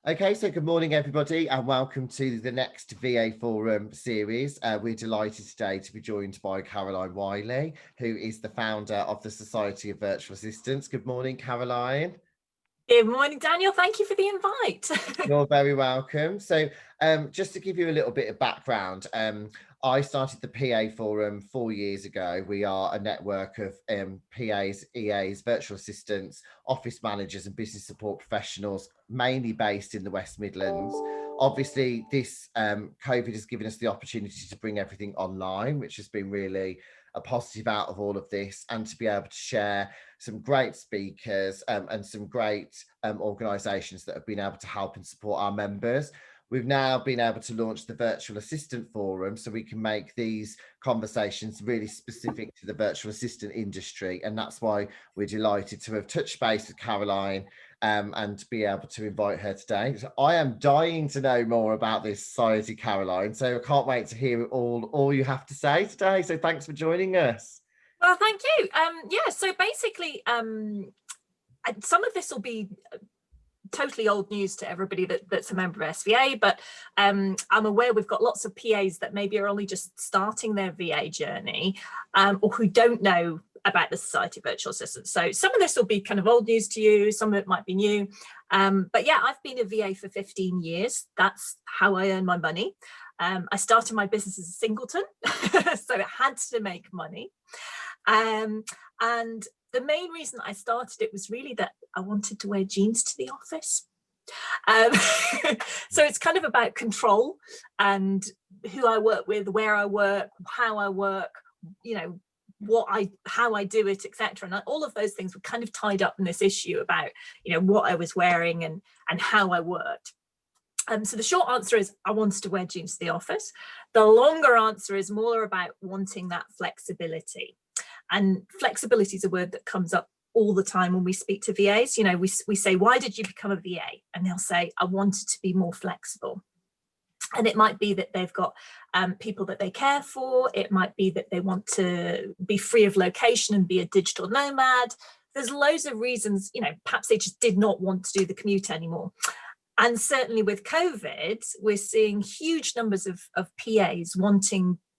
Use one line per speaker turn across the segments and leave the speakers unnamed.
Okay, so good morning, everybody, and welcome to the next VA Forum series. We're delighted today to be joined by Caroline Wylie, who is the founder of the Society of Virtual Assistants. Good morning, Caroline.
Good morning, Daniel. Thank you for the invite.
You're very welcome. So just to give you a little bit of background, I started the PA Forum 4 years ago. We are a network of PAs, EAs, virtual assistants, office managers and business support professionals, mainly based in the West Midlands. Obviously, this COVID has given us the opportunity to bring everything online, which has been really a positive out of all of this, and to be able to share some great speakers and some great organisations that have been able to help and support our members. We've now been able to launch the Virtual Assistant Forum, so we can make these conversations really specific to the virtual assistant industry. And that's why we're delighted to have touched base with Caroline and to be able to invite her today. So I am dying to know more about this society, Caroline. So I can't wait to hear all you have to say today. So thanks for joining us.
Well, thank you. Yeah, so basically, some of this will be totally old news to everybody that's a member of SVA, but I'm aware we've got lots of PAs that maybe are only just starting their VA journey or who don't know about the Society of Virtual Assistants. So some of this will be kind of old news to you, some of it might be new. But yeah, I've been a VA for 15 years. That's how I earn my money. I started my business as a singleton, so it had to make money. And the main reason I started it was really that I wanted to wear jeans to the office. So it's kind of about control and who I work with, where I work, how I work, you know, how I do it, etc. And all of those things were kind of tied up in this issue about, you know, what I was wearing and how I worked. So the short answer is I wanted to wear jeans to the office. The longer answer is more about wanting that flexibility. And flexibility is a word that comes up all the time when we speak to VAs. You know, we say, why did you become a VA? And they'll say, I wanted to be more flexible. And it might be that they've got people that they care for. It might be that they want to be free of location and be a digital nomad. There's loads of reasons, you know, perhaps they just did not want to do the commute anymore. And certainly with COVID, we're seeing huge numbers of PAs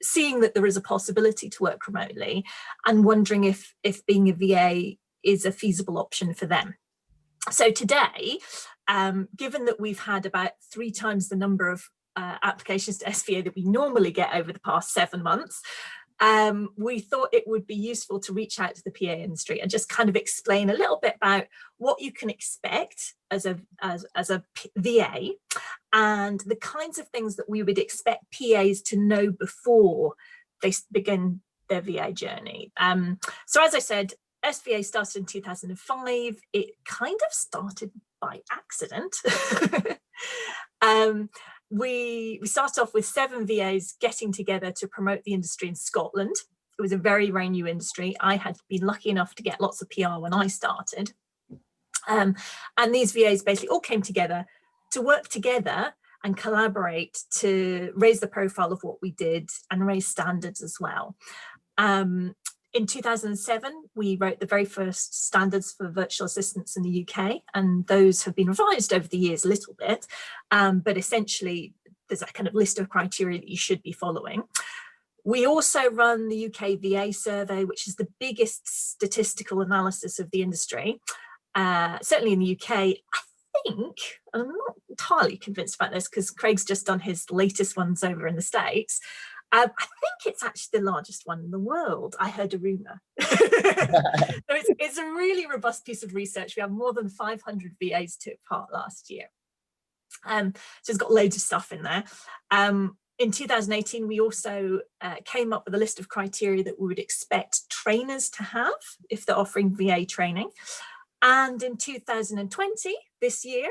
seeing that there is a possibility to work remotely and wondering if being a VA is a feasible option for them. So today, given that we've had about 3 times the number of applications to SVA that we normally get over the past 7 months, we thought it would be useful to reach out to the PA industry and just kind of explain a little bit about what you can expect as a VA and the kinds of things that we would expect PAs to know before they begin their VA journey. So as I said, SVA started in 2005. It kind of started by accident. We started off with 7 VAs getting together to promote the industry in Scotland. It was a very, very new industry. I had been lucky enough to get lots of PR when I started. And these VAs basically all came together to work together and collaborate to raise the profile of what we did and raise standards as well. In 2007, we wrote the very first standards for virtual assistants in the UK, and those have been revised over the years a little bit, but essentially there's a kind of list of criteria that you should be following. We also run the UK VA survey, which is the biggest statistical analysis of the industry, certainly in the UK. I think, and I'm not entirely convinced about this because Craig's just done his latest ones over in the States, I think it's actually the largest one in the world. I heard a rumor. So it's a really robust piece of research. We have more than 500 VAs took part last year. So it's got loads of stuff in there. In 2018, we also came up with a list of criteria that we would expect trainers to have if they're offering VA training. And in 2020, this year,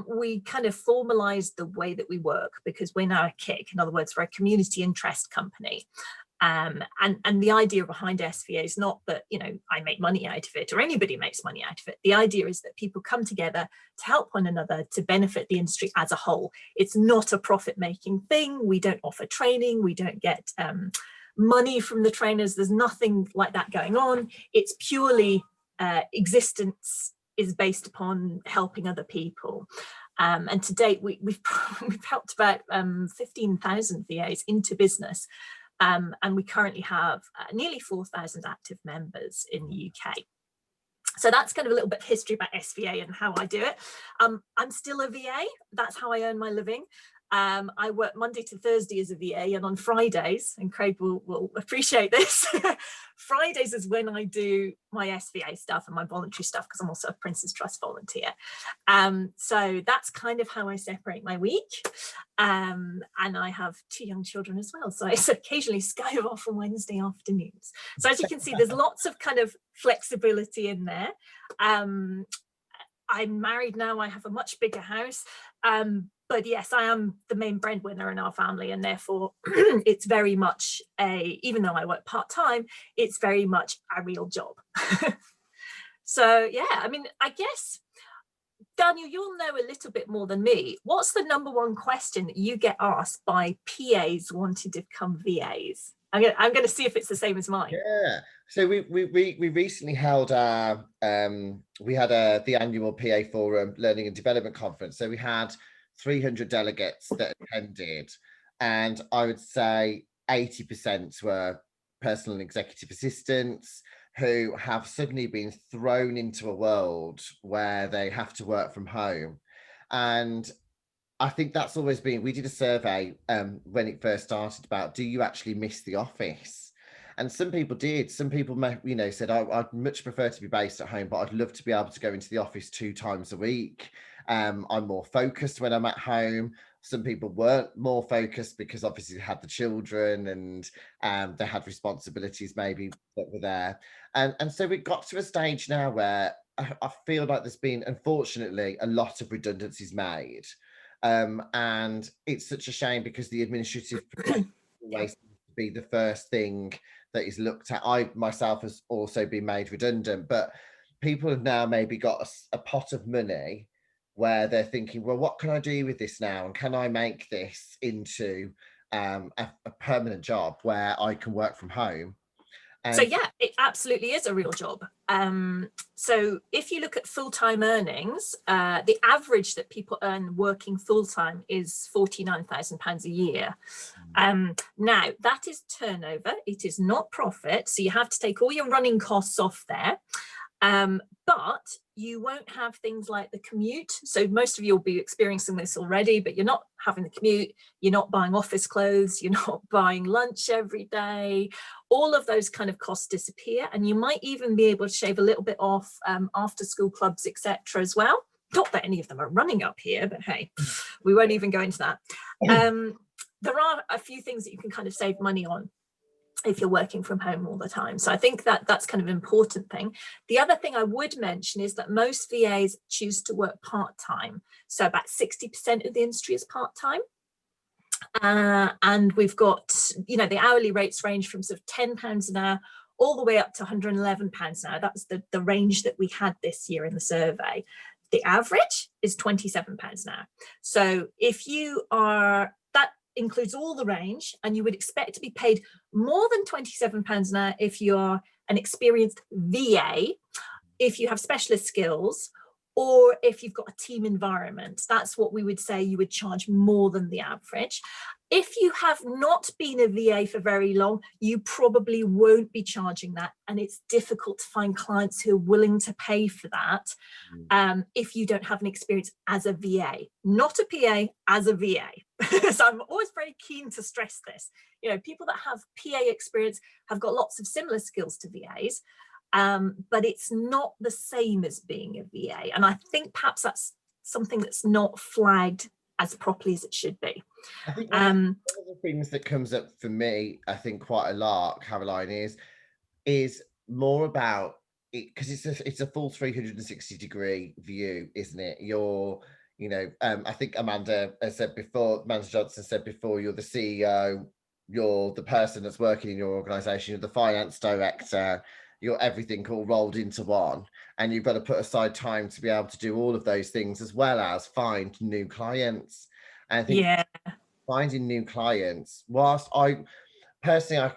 we kind of formalized the way that we work because we're now a KIC, in other words, we're a community interest company. And the idea behind SVA is not that, you know, I make money out of it or anybody makes money out of it. The idea is that people come together to help one another to benefit the industry as a whole. It's not a profit-making thing. We don't offer training. We don't get money from the trainers. There's nothing like that going on. It's purely existence is based upon helping other people. And to date, we've helped about 15,000 VAs into business. And we currently have nearly 4,000 active members in the UK. So that's kind of a little bit of history about SVA and how I do it. I'm still a VA. That's how I earn my living. I work Monday to Thursday as a VA, and on Fridays, and Craig will appreciate this, Fridays is when I do my SVA stuff and my voluntary stuff, because I'm also a Prince's Trust volunteer. So that's kind of how I separate my week. And I have 2 young children as well, so I occasionally skype off on Wednesday afternoons. So as you can see, there's lots of kind of flexibility in there. I'm married now, I have a much bigger house. But yes, I am the main breadwinner in our family, and therefore it's very much even though I work part-time, it's very much a real job. So yeah, I mean, I guess, Daniel, you'll know a little bit more than me. What's the #1 question that you get asked by PAs wanting to become VAs? I'm going to see if it's the same as mine.
Yeah. So we recently held our we had the annual PA Forum Learning and Development Conference. So we had 300 delegates that attended, and I would say 80% were personal and executive assistants who have suddenly been thrown into a world where they have to work from home. And I think that's always been, we did a survey when it first started about, do you actually miss the office? And some people did. Some people, you know, said, I'd much prefer to be based at home, but I'd love to be able to go into the office 2 times a week. I'm more focused when I'm at home. Some people weren't more focused because obviously they had the children, and they had responsibilities maybe that were there. And so we got to a stage now where I feel like there's been, unfortunately, a lot of redundancies made. And it's such a shame, because the administrative always seems to be the first thing that is looked at. I myself has also been made redundant, but people have now maybe got a pot of money where they're thinking, well, what can I do with this now? And can I make this into a permanent job where I can work from home?
So yeah, it absolutely is a real job. So if you look at full-time earnings, the average that people earn working full-time is £49,000 a year. Now that is turnover, it is not profit. So you have to take all your running costs off there. But you won't have things like the commute. So most of you will be experiencing this already, but you're not having the commute, you're not buying office clothes, you're not buying lunch every day. All of those kind of costs disappear, and you might even be able to shave a little bit off after school clubs, etc. as well. Not that any of them are running up here, but hey, we won't even go into that. There are a few things that you can kind of save money on if you're working from home all the time. So I think that that's kind of an important thing. The other thing I would mention is that most VAs choose to work part-time. So about 60% of the industry is part-time. And we've got, you know, the hourly rates range from sort of £10 an hour all the way up to £111 an hour. That's the range that we had this year in the survey. The average is £27 an hour. So if you are, that includes all the range, and you would expect to be paid more than £27 an hour if you're an experienced VA, if you have specialist skills, or if you've got a team environment. That's what we would say you would charge more than the average. If you have not been a VA for very long, you probably won't be charging that, and it's difficult to find clients who are willing to pay for that if you don't have an experience as a VA, not a PA, as a VA. So I'm always very keen to stress this. You know, people that have PA experience have got lots of similar skills to VAs, but it's not the same as being a VA. And I think perhaps that's something that's not flagged as properly as it should be.
I think one of the things that comes up for me, I think quite a lot, Caroline, is more about it, because it's a full 360-degree view, isn't it? You're, you know, I think Amanda Johnson said before, you're the CEO, you're the person that's working in your organization, you're the finance director, you're everything all rolled into one, and you've got to put aside time to be able to do all of those things, as well as find new clients. And I think finding new clients, whilst I personally,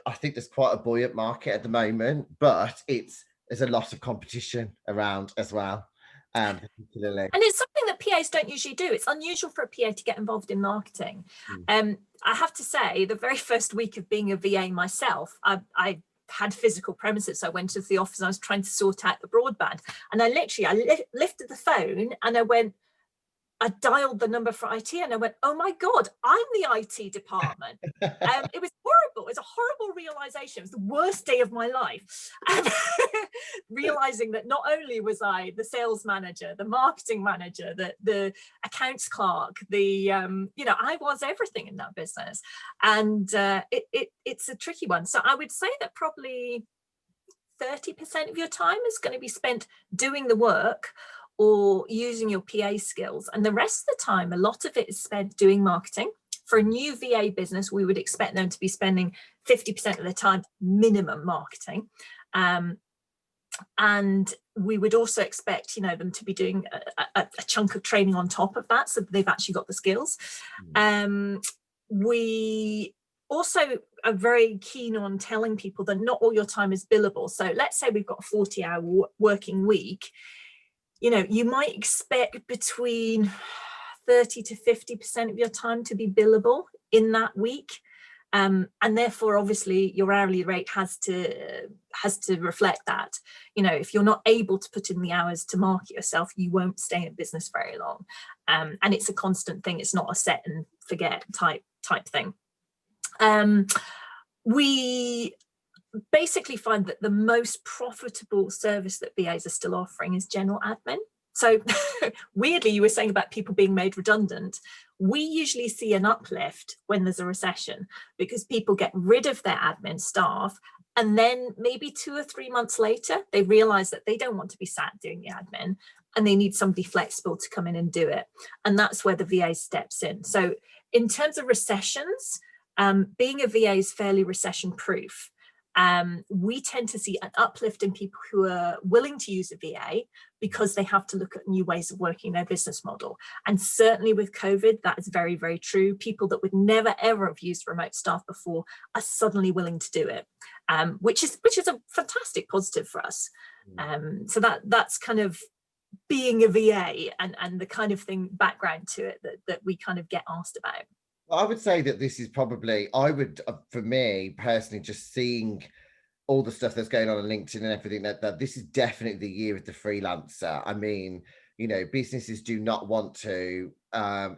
I think there's quite a buoyant market at the moment, but there's a lot of competition around as well. particularly.
And it's something that PAs don't usually do. It's unusual for a PA to get involved in marketing. I have to say, the very first week of being a VA myself, I had physical premises. So I went to the office and I was trying to sort out the broadband. And I lifted the phone and I dialed the number for IT and I went, oh my God, I'm the IT department. It was horrible. It was a horrible realization. It was the worst day of my life. Realizing that not only was I the sales manager, the marketing manager, the accounts clerk, I was everything in that business. And it's a tricky one. So I would say that probably 30% of your time is going to be spent doing the work or using your PA skills. And the rest of the time, a lot of it is spent doing marketing. For a new VA business, we would expect them to be spending 50% of their time minimum marketing. And we would also expect, them to be doing a chunk of training on top of that, so that they've actually got the skills. We also are very keen on telling people that not all your time is billable. So let's say we've got a 40-hour working week. You might expect between 30 to 50% of your time to be billable in that week. And therefore, obviously, your hourly rate has to reflect that. If you're not able to put in the hours to market yourself, you won't stay in business very long. And it's a constant thing. It's not a set and forget type thing. We basically find that the most profitable service that VAs are still offering is general admin. So weirdly, you were saying about people being made redundant. We usually see an uplift when there's a recession because people get rid of their admin staff. And then maybe 2 or 3 months later, they realize that they don't want to be sat doing the admin and they need somebody flexible to come in and do it. And that's where the VA steps in. So in terms of recessions, being a VA is fairly recession proof. We tend to see an uplift in people who are willing to use a VA because they have to look at new ways of working their business model. And certainly with COVID, that is very, very true. People that would never, ever have used remote staff before are suddenly willing to do it, which is a fantastic positive for us. So that's kind of being a VA and the kind of background to it that we kind of get asked about.
I would say that this is probably, for me personally, just seeing all the stuff that's going on LinkedIn and everything, that this is definitely the year of the freelancer. I mean, businesses do not want to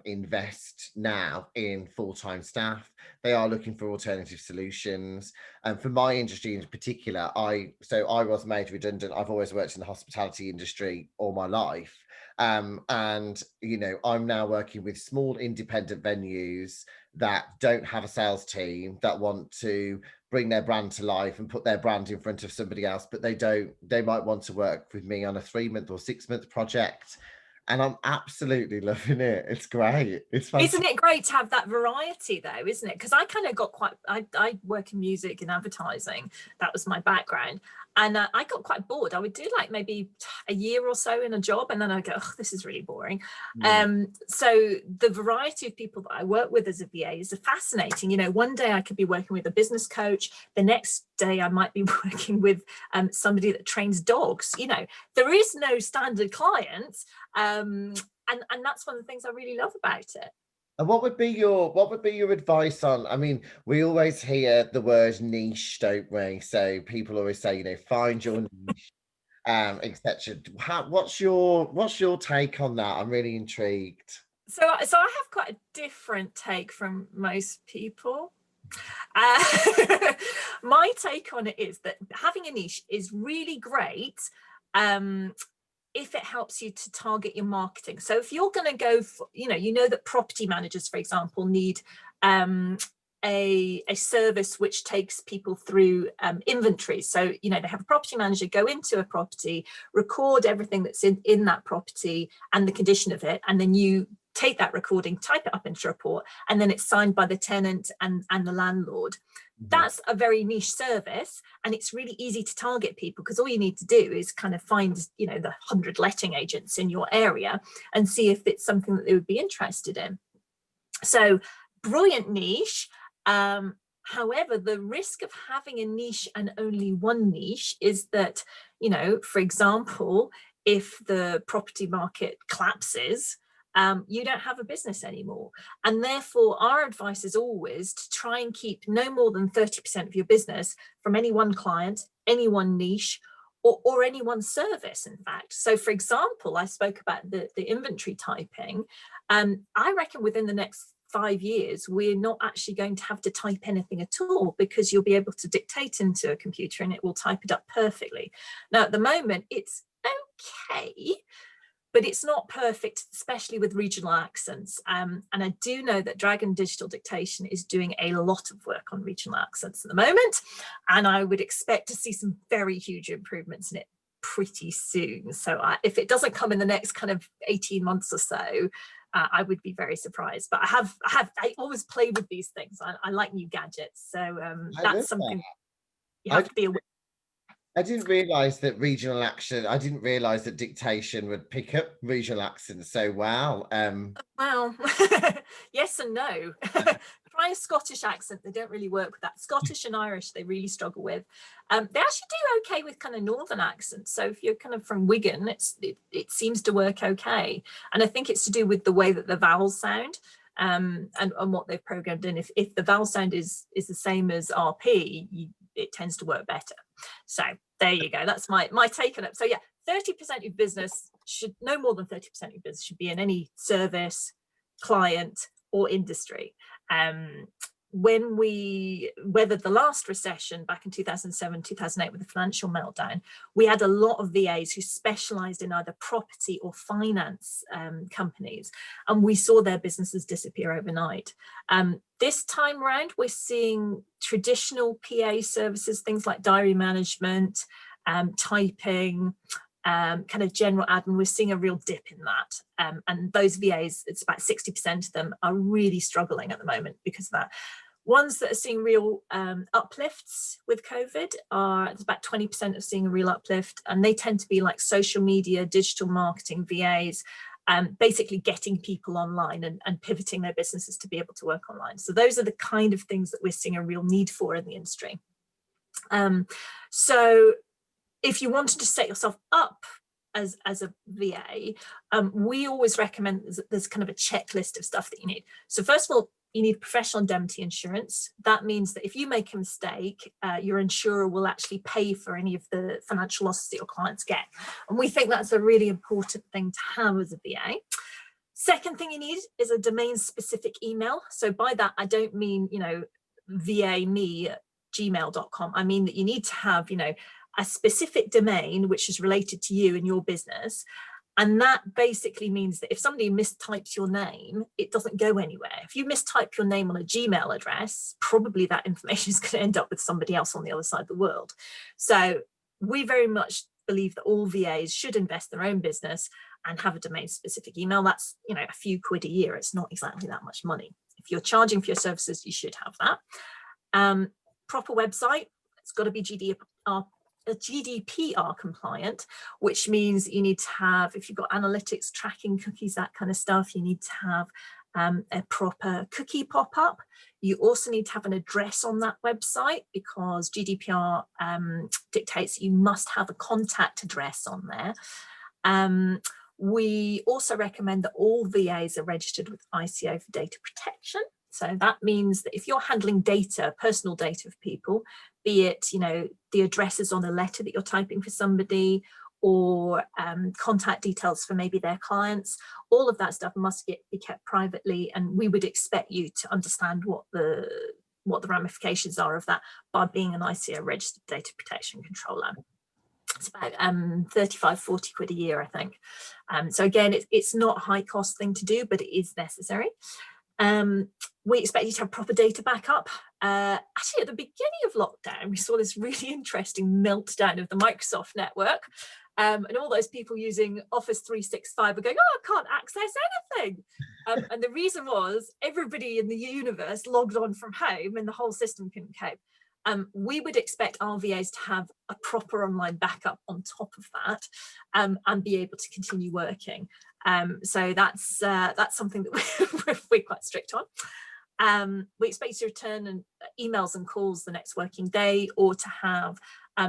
invest now in full-time staff. They are looking for alternative solutions. And for my industry in particular, I was made redundant. I've always worked in the hospitality industry all my life. And, I'm now working with small independent venues that don't have a sales team, that want to bring their brand to life and put their brand in front of somebody else, but they might want to work with me on a 3-month or 6-month project. And I'm absolutely loving it. It's great. It's fantastic.
Isn't it great to have that variety though, isn't it? Because I kind of got I work in music and advertising. That was my background. And I got quite bored. I would do like maybe a year or so in a job and then I'd go, oh, this is really boring. So the variety of people that I work with as a VA is fascinating. One day I could be working with a business coach. The next day I might be working with somebody that trains dogs. There is no standard client. And that's one of the things I really love about it.
And what would be your advice on, I mean, we always hear the word niche, don't we? So people always say, find your niche, etc. What's your take on that? I'm really intrigued.
So I have quite a different take from most people. My take on it is that having a niche is really great if it helps you to target your marketing. So if you're going to go for, that property managers, for example, need a service which takes people through inventory. So, they have a property manager go into a property, record everything that's in that property and the condition of it. And then you take that recording, type it up into a report, and then it's signed by the tenant and the landlord. That's a very niche service, and it's really easy to target people because all you need to do is kind of find, the 100 letting agents in your area and see if it's something that they would be interested in. So brilliant niche. However, the risk of having a niche and only one niche is that, for example, if the property market collapses, you don't have a business anymore. And therefore, our advice is always to try and keep no more than 30% of your business from any one client, any one niche, or any one service, in fact. So for example, I spoke about the inventory typing. I reckon within the next 5 years, we're not actually going to have to type anything at all, because you'll be able to dictate into a computer and it will type it up perfectly. Now, at the moment, it's okay, but it's not perfect, especially with regional accents. And I do know that Dragon Digital Dictation is doing a lot of work on regional accents at the moment, and I would expect to see some very huge improvements in it pretty soon. So if it doesn't come in the next kind of 18 months or so, I would be very surprised. But I always play with these things. I like new gadgets, so that's something you have to be aware.
I didn't realise that regional accent. I didn't realise that dictation would pick up regional accents. So wow.
Well, yes and no. Try a Scottish accent. They don't really work with that. Scottish and Irish, they really struggle with. They actually do okay with kind of northern accents. So if you're kind of from Wigan, it seems to work okay. And I think it's to do with the way that the vowels sound. And what they've programmed in. If the vowel sound is the same as RP, it tends to work better. So there you go. That's my take on it. So yeah, 30% of your business should, no more than 30% of your business should be in any service, client, or industry. When we weathered the last recession back in 2007, 2008 with the financial meltdown, we had a lot of VAs who specialized in either property or finance companies, and we saw their businesses disappear overnight. This time around, we're seeing traditional PA services, things like diary management, typing, kind of general admin. We're seeing a real dip in that. And those VAs, it's about 60% of them are really struggling at the moment because of that. Ones that are seeing real uplifts with COVID it's about 20% of seeing a real uplift. And they tend to be like social media, digital marketing VAs, basically getting people online and pivoting their businesses to be able to work online. So those are the kind of things that we're seeing a real need for in the industry. So if you wanted to set yourself up as a VA, we always recommend there's kind of a checklist of stuff that you need. So first of all, you need professional indemnity insurance. That means that if you make a mistake, your insurer will actually pay for any of the financial losses that your clients get. And we think that's a really important thing to have as a VA. Second thing you need is a domain specific email. So by that, I don't mean, VAme@gmail.com. I mean that you need to have, a specific domain which is related to you and your business. And that basically means that if somebody mistypes your name, it doesn't go anywhere. If you mistype your name on a Gmail address, probably that information is going to end up with somebody else on the other side of the world. So we very much believe that all VAs should invest in their own business and have a domain specific email. That's, a few quid a year. It's not exactly that much money. If you're charging for your services, you should have that. Proper website, it's got to be GDPR compliant, which means you need to have, if you've got analytics, tracking cookies, that kind of stuff, you need to have a proper cookie pop-up. You also need to have an address on that website because GDPR dictates you must have a contact address on there. We also recommend that all VAs are registered with ICO for data protection. So that means that if you're handling data, personal data of people, be it, the addresses on a letter that you're typing for somebody or contact details for maybe their clients, all of that stuff must be kept privately. And we would expect you to understand what the ramifications are of that by being an ICO registered data protection controller. It's about 35, 40 quid a year, I think. So again, it's not a high cost thing to do, but it is necessary. We expect you to have proper data backup. Actually, at the beginning of lockdown, we saw this really interesting meltdown of the Microsoft network. And all those people using Office 365 are going, I can't access anything. And the reason was everybody in the universe logged on from home and the whole system couldn't cope. We would expect our VAs to have a proper online backup on top of that and be able to continue working. So that's something that we're quite strict on. We expect you to return emails and calls the next working day, or to have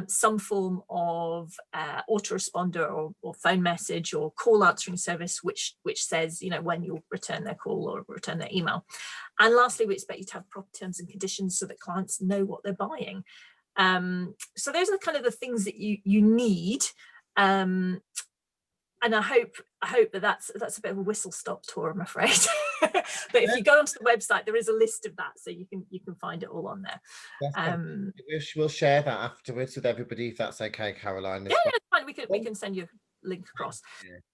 some form of autoresponder or phone message or call answering service, which says, when you'll return their call or return their email. And lastly, we expect you to have proper terms and conditions so that clients know what they're buying. So those are kind of the things that you need. And I hope that that's a bit of a whistle-stop tour, I'm afraid. But if you go onto the website, there is a list of that, so you can find it all on there.
We'll share that afterwards with everybody, if that's okay, Caroline.
Yeah, it's fine. We can send you a link across.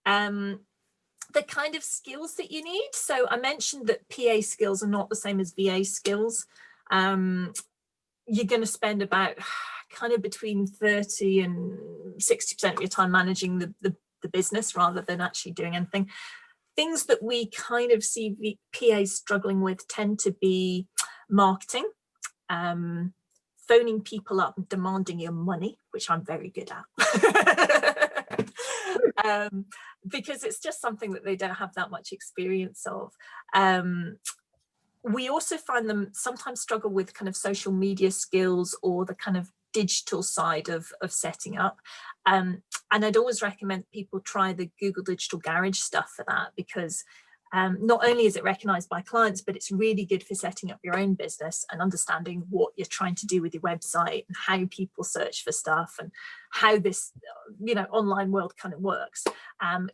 The kind of skills that you need. So I mentioned that PA skills are not the same as VA skills. You're going to spend about kind of between 30 and 60% of your time managing the business rather than actually doing anything. Things that we kind of see PAs struggling with tend to be marketing, phoning people up and demanding your money, which I'm very good at. Because it's just something that they don't have that much experience of. We also find them sometimes struggle with kind of social media skills or the kind of digital side of setting up. And I'd always recommend people try the Google Digital Garage stuff for that, because not only is it recognized by clients, but it's really good for setting up your own business and understanding what you're trying to do with your website and how people search for stuff and how this online world kind of works.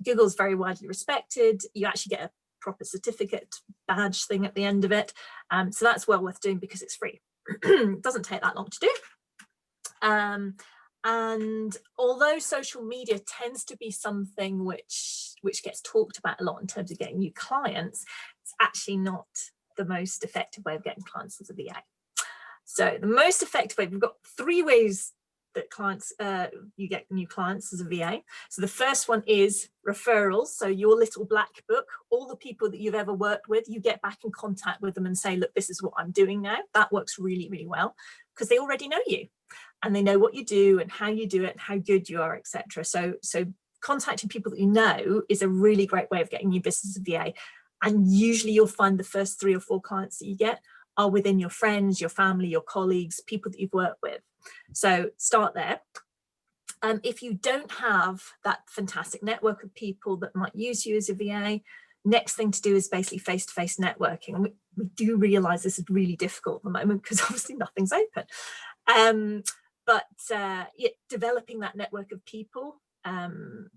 Google's very widely respected. You actually get a proper certificate badge thing at the end of it. So that's well worth doing because it's free. It doesn't take that long to do. And although social media tends to be something which gets talked about a lot in terms of getting new clients, it's actually not the most effective way of getting clients as a VA. So the most effective way, we've got 3 ways that you get new clients as a VA. So the first one is referrals. So your little black book, all the people that you've ever worked with, you get back in contact with them and say, look, this is what I'm doing now. That works really, really well because they already know you and they know what you do and how you do it and how good you are, etc. So contacting people that you know is a really great way of getting new business as a VA. And usually you'll find the first 3 or 4 clients that you get are within your friends, your family, your colleagues, people that you've worked with. So start there. If you don't have that fantastic network of people that might use you as a VA, next thing to do is basically face-to-face networking. And we do realize this is really difficult at the moment because obviously nothing's open. But developing that network of people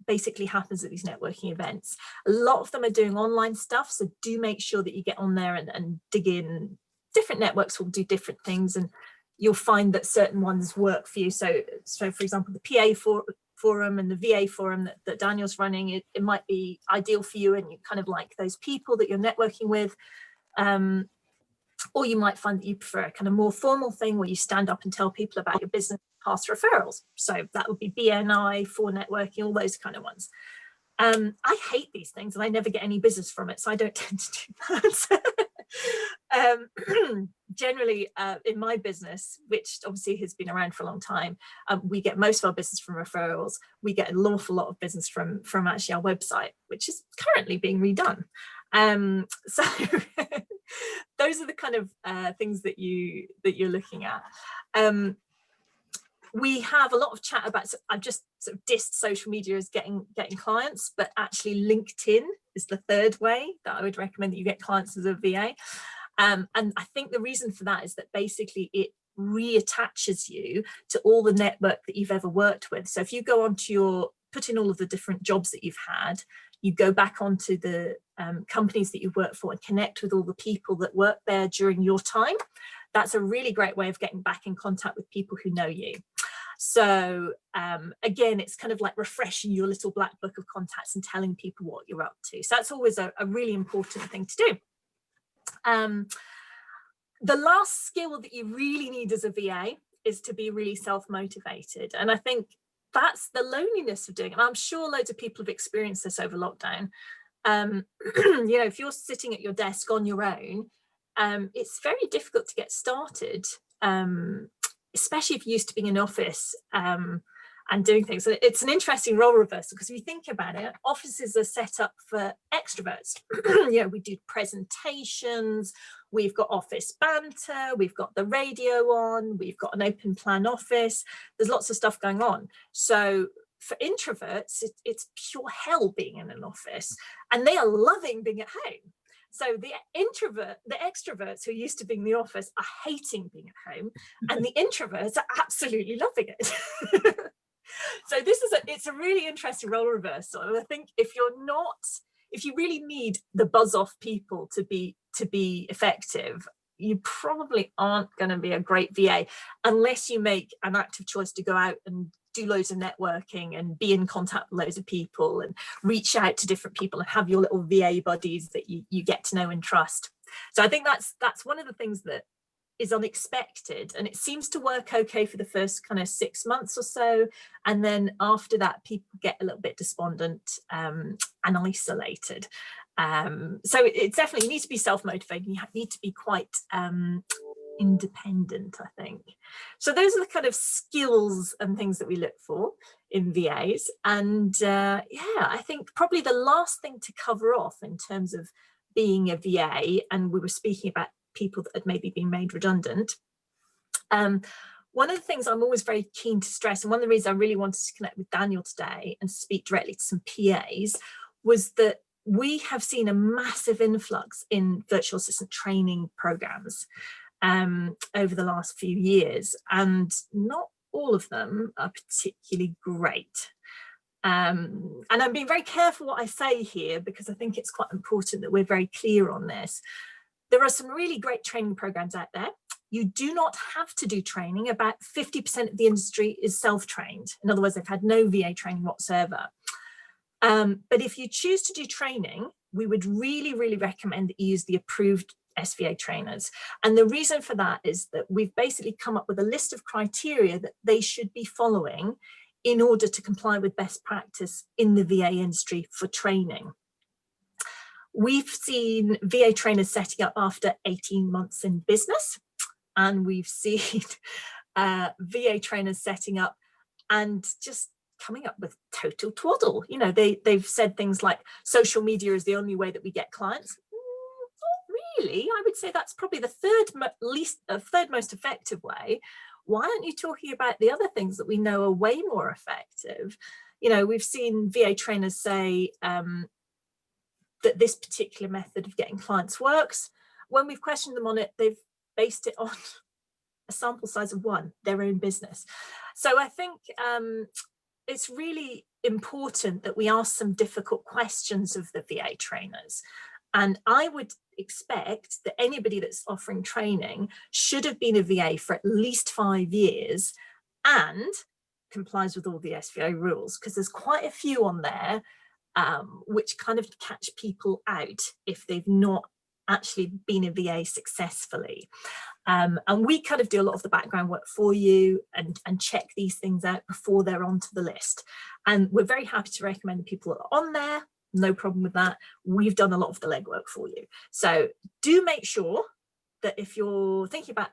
basically happens at these networking events. A lot of them are doing online stuff, so do make sure that you get on there and dig in. Different networks will do different things, and you'll find that certain ones work for you. So for example, the PA forum and the VA forum that Daniel's running, it might be ideal for you and you kind of like those people that you're networking with. Or you might find that you prefer a kind of more formal thing where you stand up and tell people about your business, pass referrals. So that would be BNI, for networking, all those kind of ones. I hate these things and I never get any business from it, so I don't tend to do that. Generally, in my business, which obviously has been around for a long time, we get most of our business from referrals. We get an awful lot of business from actually our website, which is currently being redone. So those are the kind of things that you're looking at. We have a lot of chat about, so I've just sort of dissed social media as getting clients, but actually LinkedIn is the 3rd way that I would recommend that you get clients as a VA. And I think the reason for that is that basically it reattaches you to all the network that you've ever worked with. So if you go onto put in all of the different jobs that you've had, you go back onto the companies that you've worked for and connect with all the people that work there during your time. That's a really great way of getting back in contact with people who know you. So again, it's kind of like refreshing your little black book of contacts and telling people what you're up to. So that's always a really important thing to do. The last skill that you really need as a VA is to be really self-motivated. And I think that's the loneliness of doing it. And I'm sure loads of people have experienced this over lockdown. If you're sitting at your desk on your own, it's very difficult to get started, especially if you're used to being in an office and doing things. So it's an interesting role reversal because if you think about it, offices are set up for extroverts. We do presentations, we've got office banter, we've got the radio on, we've got an open plan office, there's lots of stuff going on. So for introverts, it's pure hell being in an office, and they are loving being at home. So the extroverts who are used to being in the office are hating being at home, and the introverts are absolutely loving it. So it's a really interesting role reversal. And I think if you really need the buzz off people to be effective, you probably aren't going to be a great VA unless you make an active choice to go out and do loads of networking and be in contact with loads of people and reach out to different people and have your little VA buddies that you get to know and trust. So I think that's one of the things that is unexpected, and it seems to work okay for the first kind of 6 months or so, and then after that people get a little bit despondent and isolated. So it's definitely, you need to be self-motivated, you need to be quite independent, I think. So those are the kind of skills and things that we look for in VAs. And yeah, I think probably the last thing to cover off in terms of being a VA, and we were speaking about people that had maybe been made redundant. One of the things I'm always very keen to stress, and one of the reasons I really wanted to connect with Daniel today and speak directly to some PAs, was that we have seen a massive influx in virtual assistant training programs over the last few years, and not all of them are particularly great. And I'm being very careful what I say here, because I think it's quite important that we're very clear on this. There are some really great training programs out there. You do not have to do training. About 50% of the industry is self-trained. In other words, they've had no VA training whatsoever. But if you choose to do training, we would really, really recommend that you use the approved SVA trainers. And the reason for that is that we've basically come up with a list of criteria that they should be following in order to comply with best practice in the VA industry for training. We've seen VA trainers setting up after 18 months in business, and we've seen VA trainers setting up and just coming up with total twaddle. You know, they've said things like social media is the only way that we get clients. Not really. I would say that's probably the third most effective way. Why aren't you talking about the other things that we know are way more effective? You know, we've seen VA trainers say that this particular method of getting clients works. When we've questioned them on it, they've based it on a sample size of one, their own business. So I think it's really important that we ask some difficult questions of the VA trainers. And I would expect that anybody that's offering training should have been a VA for at least 5 years and complies with all the SVA rules, because there's quite a few on there which kind of catch people out if they've not actually been a VA successfully. And we kind of do a lot of the background work for you and check these things out before they're onto the list. And we're very happy to recommend the people that are on there. No problem with that. We've done a lot of the legwork for you. So do make sure that if you're thinking about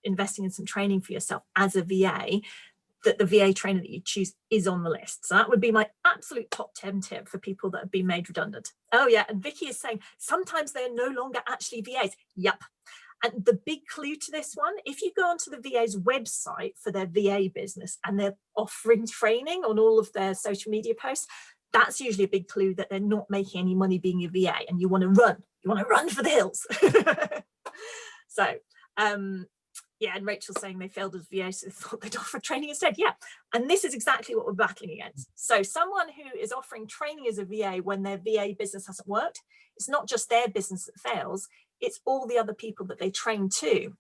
investing in some training for yourself as a VA, that the VA trainer that you choose is on the list. So that would be my absolute top 10 tip for people that have been made redundant. Oh yeah, and Vicky is saying sometimes they're no longer actually VAs. Yep. And the big clue to this one, if you go onto the VA's website for their VA business and they're offering training on all of their social media posts, that's usually a big clue that they're not making any money being a VA, and you want to run for the hills. So yeah, and Rachel's saying they failed as VA, so they thought they'd offer training instead. Yeah, and this is exactly what we're battling against. So someone who is offering training as a VA when their VA business hasn't worked, it's not just their business that fails, it's all the other people that they train too.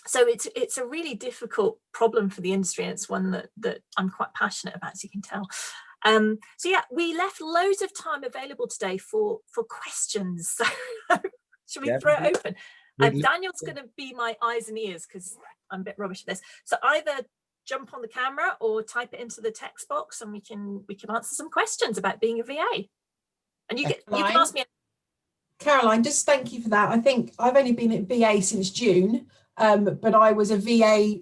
So it's a really difficult problem for the industry, and it's one that I'm quite passionate about, as you can tell. So yeah, we left loads of time available today for questions. So should we throw it open? Daniel's going to be my eyes and ears because I'm a bit rubbish at this. So either jump on the camera or type it into the text box, and we can answer some questions about being a VA. And you can ask me.
Caroline, just thank you for that. I think I've only been at VA since June, but I was a VA.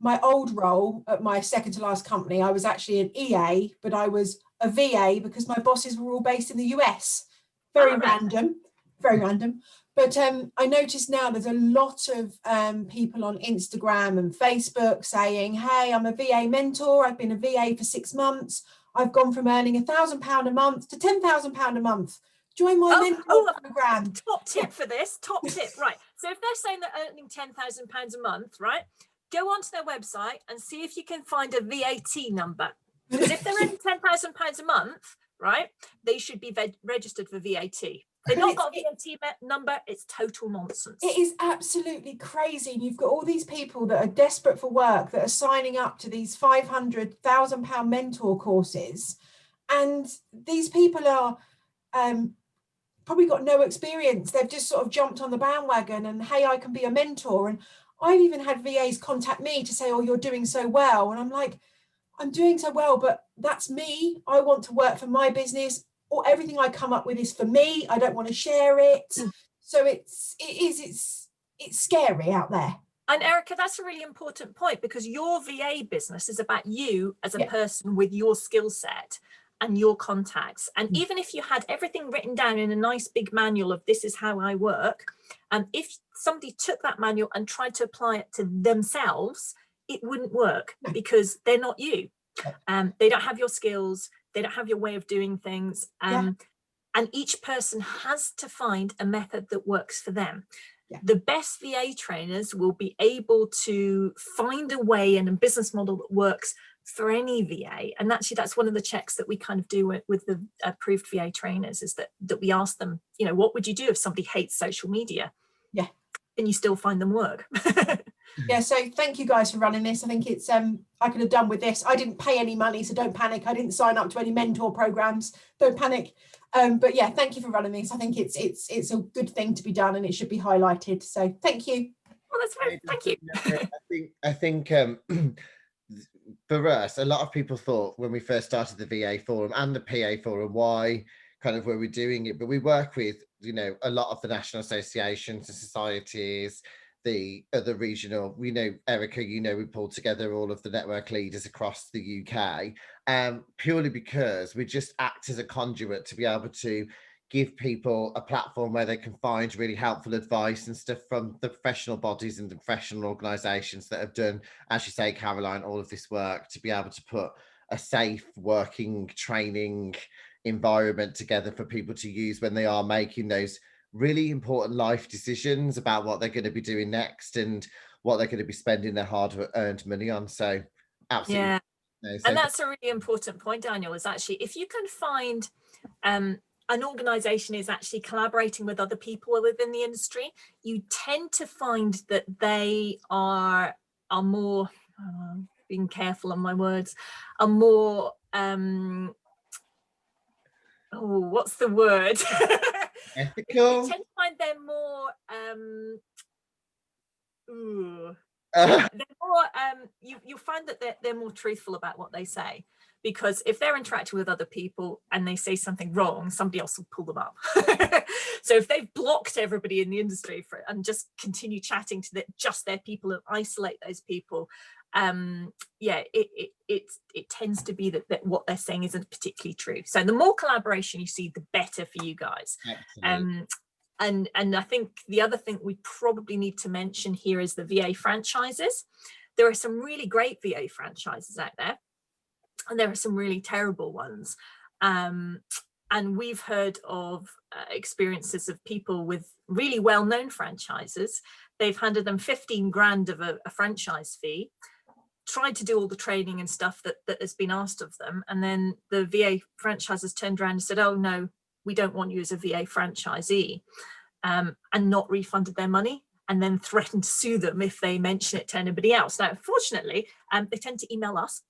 My old role at my second to last company, I was actually an EA, but I was a VA because my bosses were all based in the US. Very random. very random. But I noticed now there's a lot of people on Instagram and Facebook saying, hey, I'm a VA mentor. I've been a VA for 6 months. I've gone from earning £1,000 a month to £10,000 a month. Join my mentor program.
Top tip for this, top tip, right. So if they're saying they're earning £10,000 a month, right, go onto their website and see if you can find a VAT number. Because if they're earning £10,000 a month, right, they should be registered for VAT. They've not got a VAT number, it's total nonsense.
It is absolutely crazy. And you've got all these people that are desperate for work that are signing up to these £500,000 mentor courses. And these people are probably got no experience. They've just sort of jumped on the bandwagon and, hey, I can be a mentor. And I've even had VAs contact me to say, oh, you're doing so well. And I'm like, I'm doing so well, but that's me. I want to work for my business, or everything I come up with is for me. I don't want to share it. So it's scary out there.
And Erica, that's a really important point, because your VA business is about you as a person with your skill set and your contacts. And even if you had everything written down in a nice big manual of this is how I work, and if somebody took that manual and tried to apply it to themselves, it wouldn't work, because they're not you. They don't have your skills, they don't have your way of doing things. And each person has to find a method that works for them. The best VA trainers will be able to find a way and a business model that works for any VA. And actually, that's one of the checks that we kind of do with the approved VA trainers, is that we ask them, you know, what would you do if somebody hates social media?
Yeah.
Can you still find them work?
Yeah, so thank you guys for running this. I think it's I could have done with this. I didn't pay any money, so don't panic. I didn't sign up to any mentor programs. Don't panic. But yeah, thank you for running this. I think it's a good thing to be done, and it should be highlighted. So thank you.
Well, that's right. Thank you.
I think for us, a lot of people thought when we first started the VA forum and the PA forum, why kind of were we doing it? But we work with, you know, a lot of the national associations and societies, the other regional, we know, Erica, you know, we pulled together all of the network leaders across the UK, purely because we just act as a conduit to be able to give people a platform where they can find really helpful advice and stuff from the professional bodies and the professional organisations that have done, as you say, Caroline, all of this work, to be able to put a safe working training environment together for people to use when they are making those really important life decisions about what they're going to be doing next and what they're going to be spending their hard-earned money on. So absolutely.
Yeah.
No, so
and that's a really important point, Daniel, is actually if you can find an organization is actually collaborating with other people within the industry, you tend to find that they are more, being careful on my words, are more what's the word?
Ethical.
You tend to find they're more they're more you find that they're more truthful about what they say, because if they're interacting with other people and they say something wrong, somebody else will pull them up. So if they've blocked everybody in the industry and just continue chatting to just their people and isolate those people, it tends to be that what they're saying isn't particularly true. So the more collaboration you see, the better for you guys. And I think the other thing we probably need to mention here is the VA franchises. There are some really great VA franchises out there, and there are some really terrible ones. And we've heard of experiences of people with really well-known franchises. They've handed them 15 grand of a franchise fee, tried to do all the training and stuff that has been asked of them. And then the VA franchises turned around and said, oh no, we don't want you as a VA franchisee, and not refunded their money, and then threatened to sue them if they mention it to anybody else. Now, fortunately, they tend to email us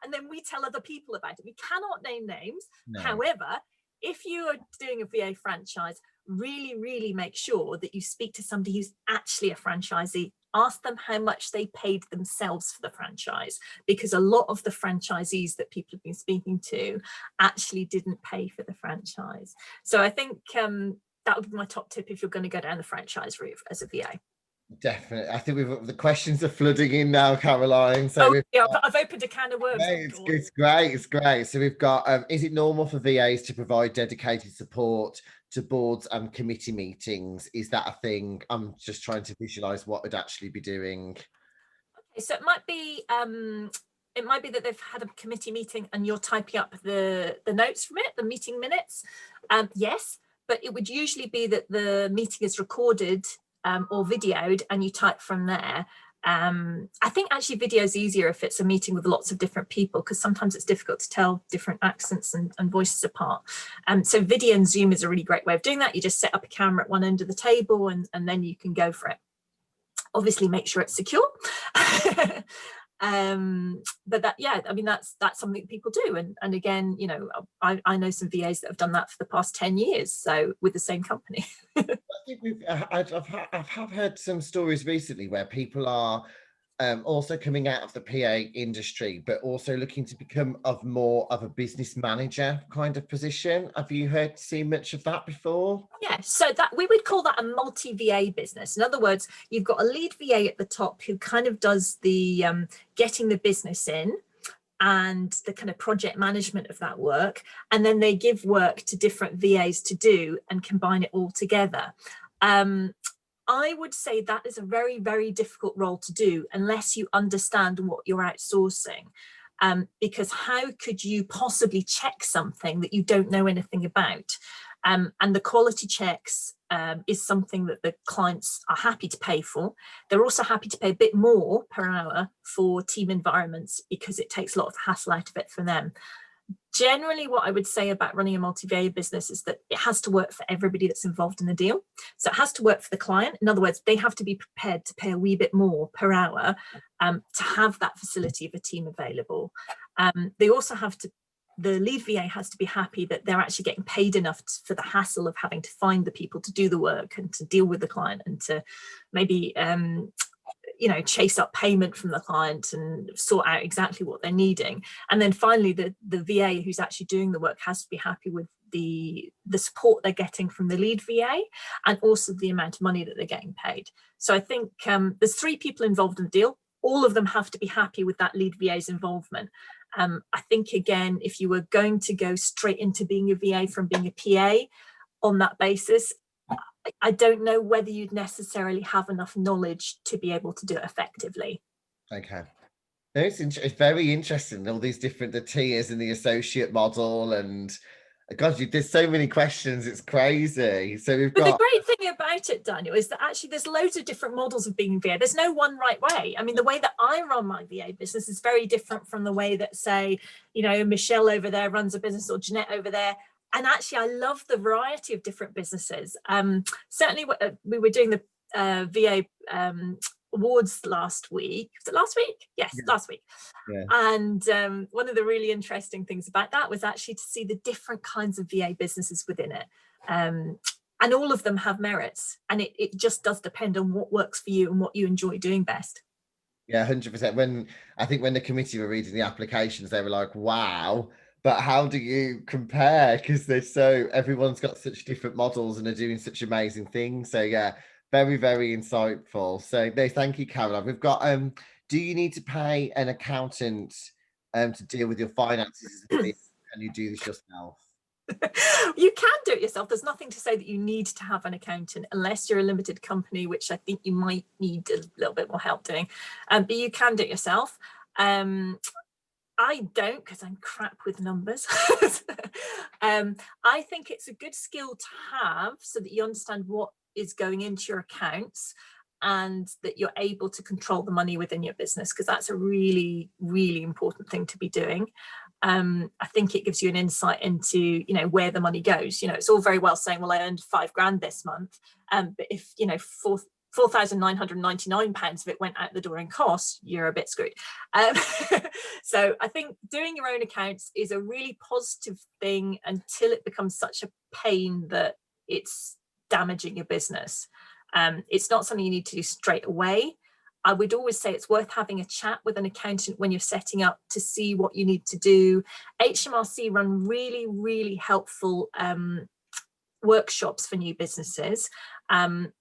and then we tell other people about it. We cannot name names. No. However, if you are doing a VA franchise, really, really make sure that you speak to somebody who's actually a franchisee. Ask them how much they paid themselves for the franchise, because a lot of the franchisees that people have been speaking to actually didn't pay for the franchise. So I think that would be my top tip if you're going to go down the franchise route as a VA.
Definitely. I think the questions are flooding in now, Caroline. So
I've opened a can of worms.
It's great. So we've got, is it normal for VAs to provide dedicated support to boards and committee meetings? Is that a thing? I'm just trying to visualize what would actually be doing.
Okay, so it might be that they've had a committee meeting and you're typing up the notes from it, the meeting minutes. Yes, but it would usually be that the meeting is recorded or videoed and you type from there. I think actually video is easier if it's a meeting with lots of different people, because sometimes it's difficult to tell different accents and voices apart. So video and Zoom is a really great way of doing that. You just set up a camera at one end of the table and then you can go for it. Obviously make sure it's secure. But that, yeah, I mean, that's something that people do. And again, you know, I know some VAs that have done that for the past 10 years, so with the same company.
I think I've heard some stories recently where people are also coming out of the PA industry, but also looking to become more of a business manager kind of position. Have you seen much of that before?
Yeah, so that we would call that a multi-VA business. In other words, you've got a lead VA at the top who kind of does the getting the business in and the kind of project management of that work. And then they give work to different VAs to do and combine it all together. I would say that is a very, very difficult role to do unless you understand what you're outsourcing. Because how could you possibly check something that you don't know anything about? And the quality checks is something that the clients are happy to pay for. They're also happy to pay a bit more per hour for team environments because it takes a lot of hassle out of it for them. Generally, what I would say about running a multi-VA business is that it has to work for everybody that's involved in the deal. So it has to work for the client. In other words, they have to be prepared to pay a wee bit more per hour to have that facility of a team available. They also have to, the lead VA has to be happy that they're actually getting paid enough for the hassle of having to find the people to do the work and to deal with the client and to maybe you know, chase up payment from the client and sort out exactly what they're needing. And then finally, the VA who's actually doing the work has to be happy with the support they're getting from the lead VA and also the amount of money that they're getting paid. So I think there's 3 people involved in the deal. All of them have to be happy with that lead VA's involvement. I think, again, if you were going to go straight into being a VA from being a PA on that basis, I don't know whether you'd necessarily have enough knowledge to be able to do it effectively.
Okay. It's very interesting, all these different, the tiers and the associate model, and God, there's so many questions, it's crazy. So we've got...
But the great thing about it, Daniel, is that actually there's loads of different models of being VA. There's no one right way. I mean, the way that I run my VA business is very different from the way that, say, you know, Michelle over there runs a business or Jeanette over there. And actually, I love the variety of different businesses. Certainly, we were doing the VA awards last week. Was it last week? Yes, yeah. Last week. Yeah. And one of the really interesting things about that was actually to see the different kinds of VA businesses within it. And all of them have merits. And it just does depend on what works for you and what you enjoy doing best.
Yeah, 100%. I think when the committee were reading the applications, they were like, wow. But how do you compare? Because everyone's got such different models and are doing such amazing things. So yeah, very, very insightful. So no, thank you, Caroline. We've got, do you need to pay an accountant to deal with your finances? Can you do this yourself?
You can do it yourself. There's nothing to say that you need to have an accountant unless you're a limited company, which I think you might need a little bit more help doing. But you can do it yourself. I don't, because I'm crap with numbers. I think it's a good skill to have so that you understand what is going into your accounts and that you're able to control the money within your business, because that's a really, really important thing to be doing. I think it gives you an insight into, you know, where the money goes. You know, it's all very well saying, well, I earned £5,000 this month. But if, you know, £4,999 of it went out the door in costs, you're a bit screwed. So I think doing your own accounts is a really positive thing until it becomes such a pain that it's damaging your business. It's not something you need to do straight away. I would always say it's worth having a chat with an accountant when you're setting up to see what you need to do. HMRC run really, really helpful workshops for new businesses. And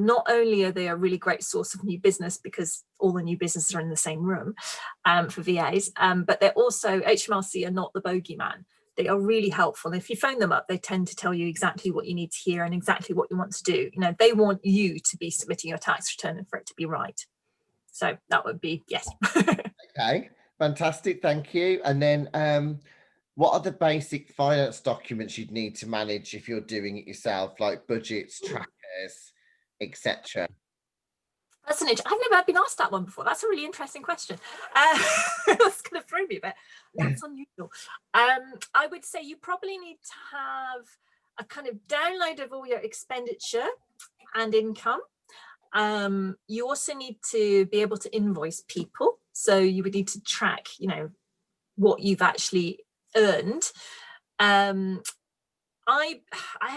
not only are they a really great source of new business because all the new businesses are in the same room for VAs, but they're also, HMRC are not the bogeyman. They are really helpful. And if you phone them up, they tend to tell you exactly what you need to hear and exactly what you want to do. You know, they want you to be submitting your tax return and for it to be right. So that would be yes.
Okay, fantastic, thank you. And then what are the basic finance documents you'd need to manage if you're doing it yourself, like budgets, trackers, etc.?
That's I've never been asked that one before. That's a really interesting question. That's going to throw me a bit. That's unusual. I would say you probably need to have a kind of download of all your expenditure and income. You also need to be able to invoice people. So you would need to track, you know, what you've actually earned. I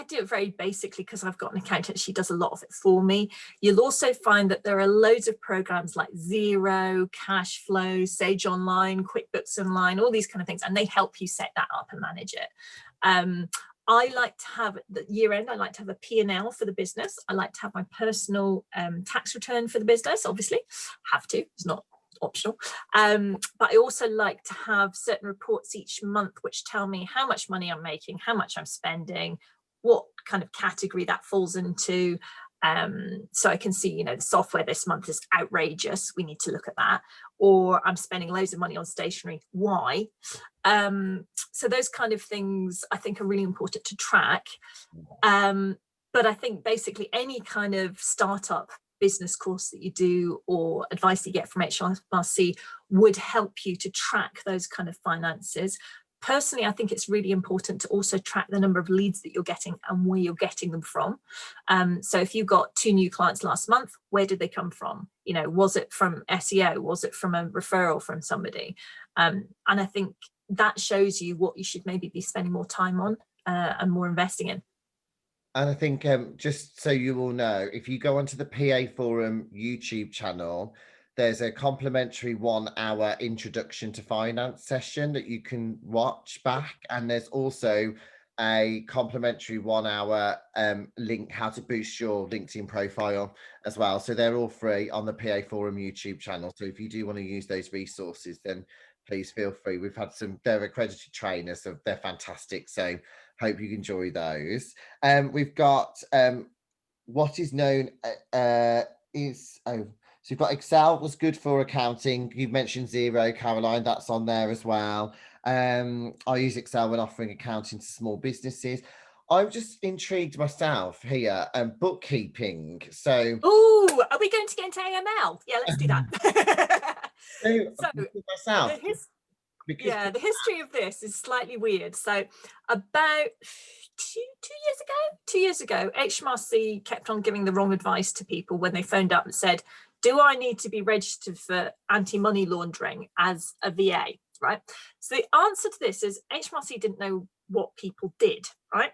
do it very basically because I've got an accountant. She does a lot of it for me. You'll also find that there are loads of programs like Xero, Cashflow, Sage Online, QuickBooks Online, all these kind of things, and they help you set that up and manage it. I like to have the year end. I like to have a P&L for the business. I like to have my personal tax return for the business. Obviously, have to. It's not optional. But I also like to have certain reports each month which tell me how much money I'm making, how much I'm spending, what kind of category that falls into. So I can see, you know, the software this month is outrageous. We need to look at that. Or I'm spending loads of money on stationery. Why? So those kind of things I think are really important to track. But I think basically any kind of startup business course that you do or advice you get from HMRC would help you to track those kind of finances. Personally, I think it's really important to also track the number of leads that you're getting and where you're getting them from. So if you got 2 new clients last month, where did they come from? You know, was it from SEO? Was it from a referral from somebody? And I think that shows you what you should maybe be spending more time on and more investing in.
And I think just so you all know, if you go onto the PA Forum YouTube channel, there's a complimentary 1-hour introduction to finance session that you can watch back. And there's also a complimentary 1-hour link how to boost your LinkedIn profile as well. So they're all free on the PA Forum YouTube channel. So if you do want to use those resources, then please feel free. We've had they're accredited trainers, so they're fantastic. So hope you enjoy those. We've got what is known so you've got Excel was good for accounting. You've mentioned Xero, Caroline, that's on there as well. I use Excel when offering accounting to small businesses. I'm just intrigued myself here. Bookkeeping. So,
oh, are we going to get into AML? Yeah, let's do that.
myself.
The history of this is slightly weird. So about two years ago, HMRC kept on giving the wrong advice to people when they phoned up and said, do I need to be registered for anti-money laundering as a VA, right? So the answer to this is HMRC didn't know what people did, right?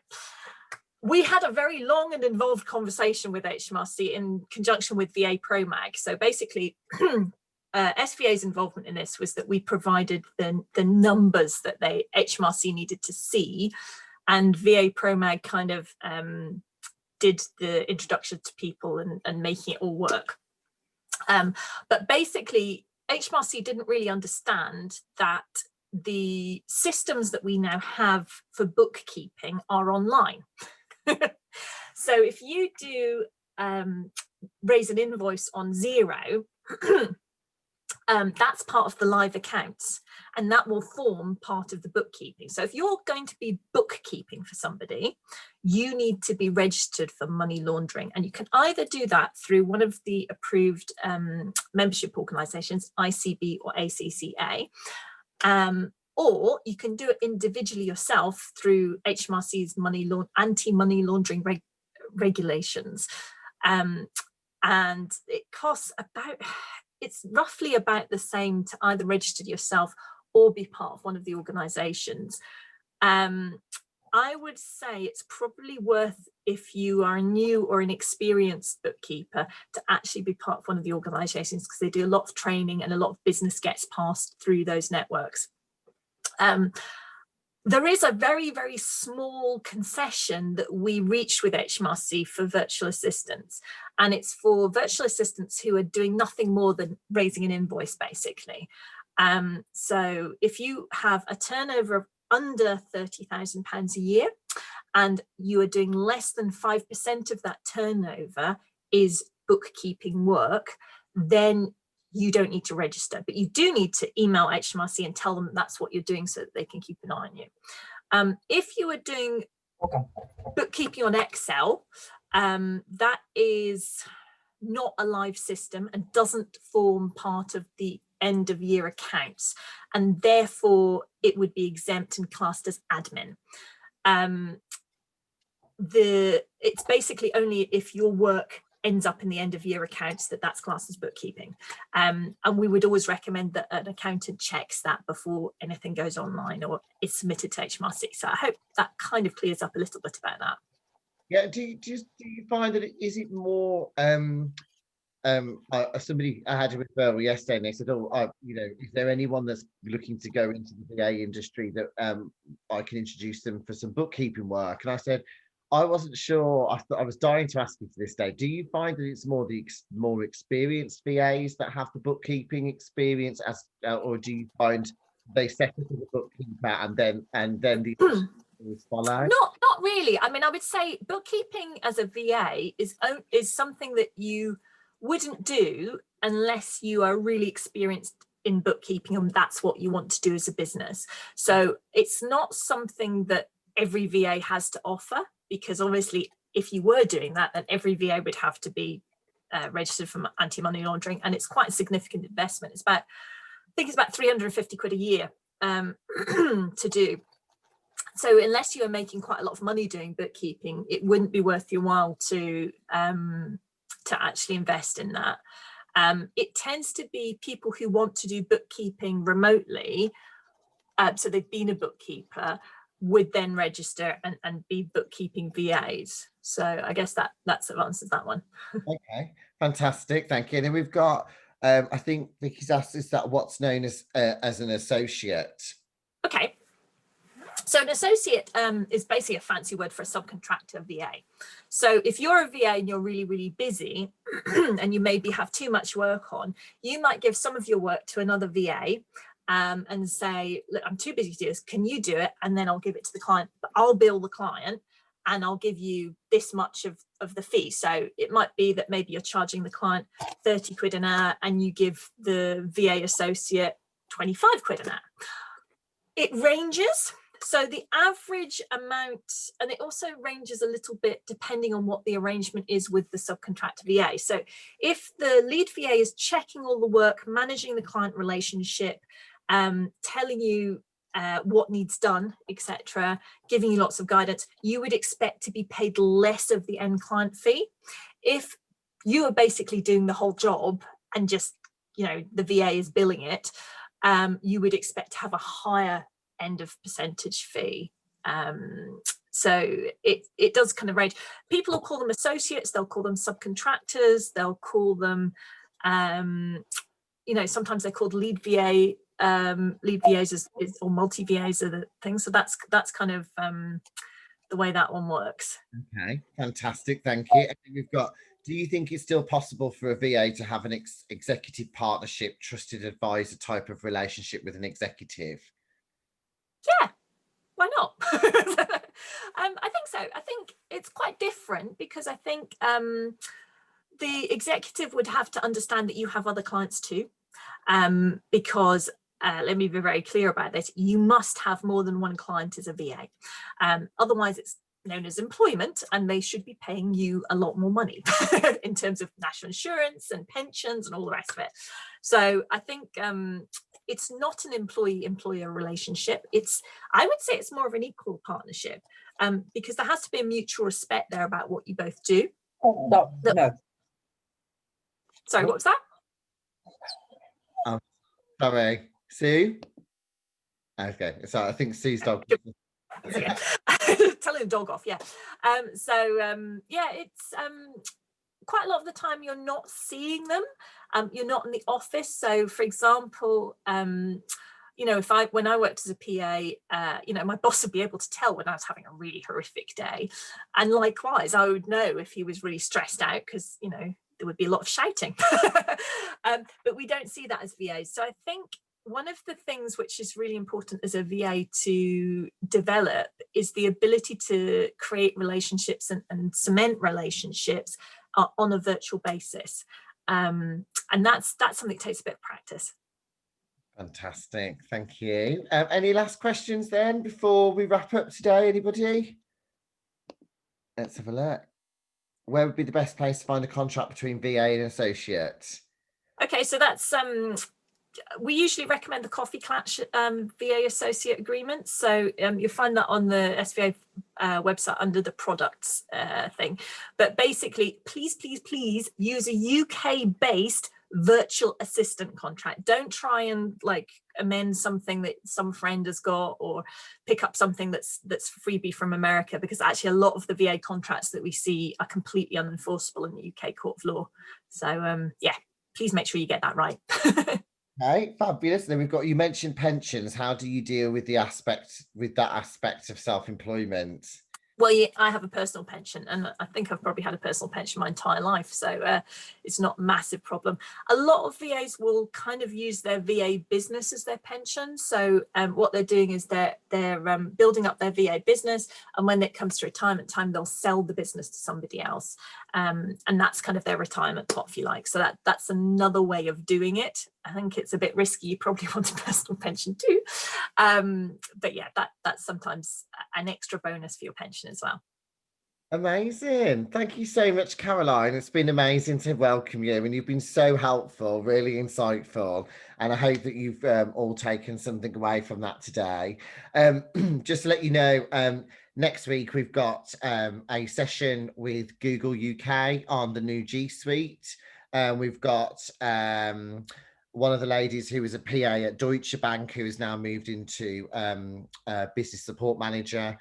We had a very long and involved conversation with HMRC in conjunction with VA ProMag. So basically, SVA's involvement in this was that we provided the numbers that HMRC needed to see, and VA ProMag kind of did the introduction to people and making it all work. But basically, HMRC didn't really understand that the systems that we now have for bookkeeping are online. So if you do raise an invoice on Xero, that's part of the live accounts, and that will form part of the bookkeeping. So if you're going to be bookkeeping for somebody, you need to be registered for money laundering, and you can either do that through one of the approved membership organizations, ICB or ACCA, or you can do it individually yourself through HMRC's anti-money laundering regulations, and it costs it's roughly about the same to either register yourself or be part of one of the organizations. I would say it's probably worth, if you are a new or an experienced bookkeeper, to actually be part of one of the organizations, because they do a lot of training and a lot of business gets passed through those networks. There is a very, very small concession that we reached with HMRC for virtual assistants, and it's for virtual assistants who are doing nothing more than raising an invoice, basically. So if you have a turnover of under £30,000 a year and you are doing less than 5% of that turnover is bookkeeping work, then you don't need to register, but you do need to email HMRC and tell them that's what you're doing so that they can keep an eye on you. If you are doing bookkeeping on Excel, that is not a live system and doesn't form part of the end of year accounts, and therefore it would be exempt and classed as admin. It's basically only if your work ends up in the end of year accounts that's classed as bookkeeping, and we would always recommend that an accountant checks that before anything goes online or is submitted to HMRC. So I hope that kind of clears up a little bit about that.
Yeah, do you find that is it more somebody, I had a referral yesterday and they said, you know, is there anyone that's looking to go into the VA industry that I can introduce them for some bookkeeping work? And I said, I wasn't sure. I thought I was dying to ask you to this day. Do you find that it's more the more experienced VAs that have the bookkeeping experience, or do you find they set up as a bookkeeper and then the follow?
Not really. I mean, I would say bookkeeping as a VA is something that you wouldn't do unless you are really experienced in bookkeeping and that's what you want to do as a business. So it's not something that every VA has to offer, because obviously if you were doing that, then every VA would have to be registered for anti-money laundering, and it's quite a significant investment. I think it's about 350 quid a year to do. So unless you are making quite a lot of money doing bookkeeping, it wouldn't be worth your while to actually invest in that. It tends to be people who want to do bookkeeping remotely, so they've been a bookkeeper, would then register and be bookkeeping VAs. So I guess that sort of answers that one.
Okay, fantastic, thank you. And then we've got, I think Vicky's asked, is that what's known as an associate?
Okay. So an associate is basically a fancy word for a subcontractor VA. So if you're a VA and you're really, really busy and you maybe have too much work on, you might give some of your work to another VA and say, look, I'm too busy to do this, can you do it? And then I'll give it to the client, but I'll bill the client and I'll give you this much of the fee. So it might be that maybe you're charging the client 30 quid an hour and you give the VA associate 25 quid an hour. It ranges. So the average amount, and it also ranges a little bit depending on what the arrangement is with the subcontractor VA. So if the lead VA is checking all the work, managing the client relationship, telling you what needs done, etc., giving you lots of guidance, you would expect to be paid less of the end client fee. If you are basically doing the whole job and just, you know, the VA is billing it, you would expect to have a higher end of percentage fee. So it does kind of range. People will call them associates, they'll call them subcontractors, they'll call them, you know, sometimes they're called lead VA. Lead VAs or multi VAs are the things. So that's kind of the way that one works.
Okay, fantastic, thank you. And we've got, do you think it's still possible for a VA to have an executive partnership, trusted advisor type of relationship with an executive?
Yeah, why not? I think so. I think it's quite different because I think the executive would have to understand that you have other clients too, because let me be very clear about this, you must have more than one client as a VA. Otherwise it's known as employment and they should be paying you a lot more money in terms of national insurance and pensions and all the rest of it. So I think it's not an employee-employer relationship. I would say it's more of an equal partnership, because there has to be a mutual respect there about what you both do.
No.
Sorry, what was that?
Oh, sorry, Sue? Okay, so I think Sue's dog.
Okay. Telling the dog off, yeah. Yeah, it's quite a lot of the time you're not seeing them. You're not in the office. So for example, you know, when I worked as a PA, you know, my boss would be able to tell when I was having a really horrific day. And likewise, I would know if he was really stressed out because, you know, there would be a lot of shouting. But we don't see that as VAs. So I think one of the things which is really important as a VA to develop is the ability to create relationships and cement relationships on a virtual basis. And that's something that takes a bit of practice.
Fantastic, thank you. Any last questions then before we wrap up today, anybody? Let's have a look. Where would be the best place to find a contract between VA and associate?
Okay, so that's we usually recommend the Coffee Clatch VA associate agreement. So you'll find that on the SVA website under the products thing. But basically, please use a UK-based virtual assistant contract. Don't try and like amend something that some friend has got or pick up something that's freebie from America, because actually a lot of the VA contracts that we see are completely unenforceable in the UK court of law. So yeah, please make sure you get that right.
Okay, fabulous. Then we've got, you mentioned pensions. How do you deal with that aspect of self-employment?
Well, yeah, I have a personal pension, and I think I've probably had a personal pension my entire life, so it's not a massive problem. A lot of VAs will kind of use their VA business as their pension. So what they're doing is they're building up their VA business, and when it comes to retirement time, they'll sell the business to somebody else, and that's kind of their retirement pot, if you like. So that's another way of doing it. I think it's a bit risky. You probably want a personal pension too, but yeah, that's sometimes an extra bonus for your pension as well.
Amazing. Thank you so much, Caroline. It's been amazing to welcome you, and you've been so helpful, really insightful. And I hope that you've all taken something away from that today. Just to let you know, next week we've got a session with Google UK on the new G Suite. We've got one of the ladies who was a PA at Deutsche Bank, who has now moved into business support manager.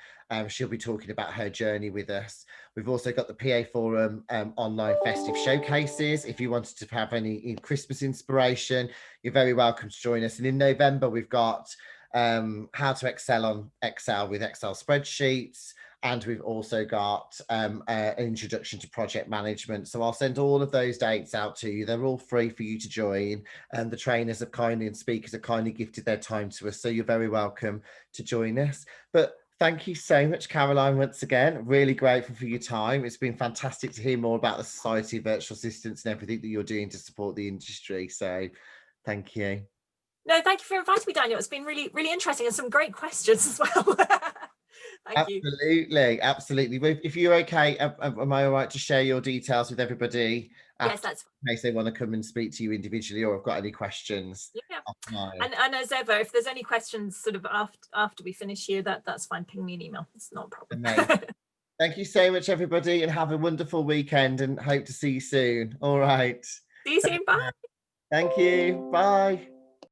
She'll be talking about her journey with us. We've also got the PA Forum online festive showcases. If you wanted to have any Christmas inspiration, you're very welcome to join us. And in November, we've got how to excel on Excel with Excel spreadsheets. And we've also got an introduction to project management. So I'll send all of those dates out to you. They're all free for you to join. And the trainers have kindly, and speakers have kindly gifted their time to us. So you're very welcome to join us. But thank you so much, Caroline, once again. Really grateful for your time. It's been fantastic to hear more about the Society of Virtual Assistants and everything that you're doing to support the industry. So thank you.
No, thank you for inviting me, Daniel. It's been really, really interesting, and some great questions as well. Thank you.
Absolutely. If you're okay, am I all right to share your details with everybody?
Yes, that's fine.
In case they want to come and speak to you individually, or have got any questions.
Yeah. And as ever, if there's any questions sort of after we finish here, that's fine. Ping me an email. It's not a problem.
Thank you so much, everybody, and have a wonderful weekend, and hope to see you soon. All right.
See you soon. Bye.
Thank you. Bye.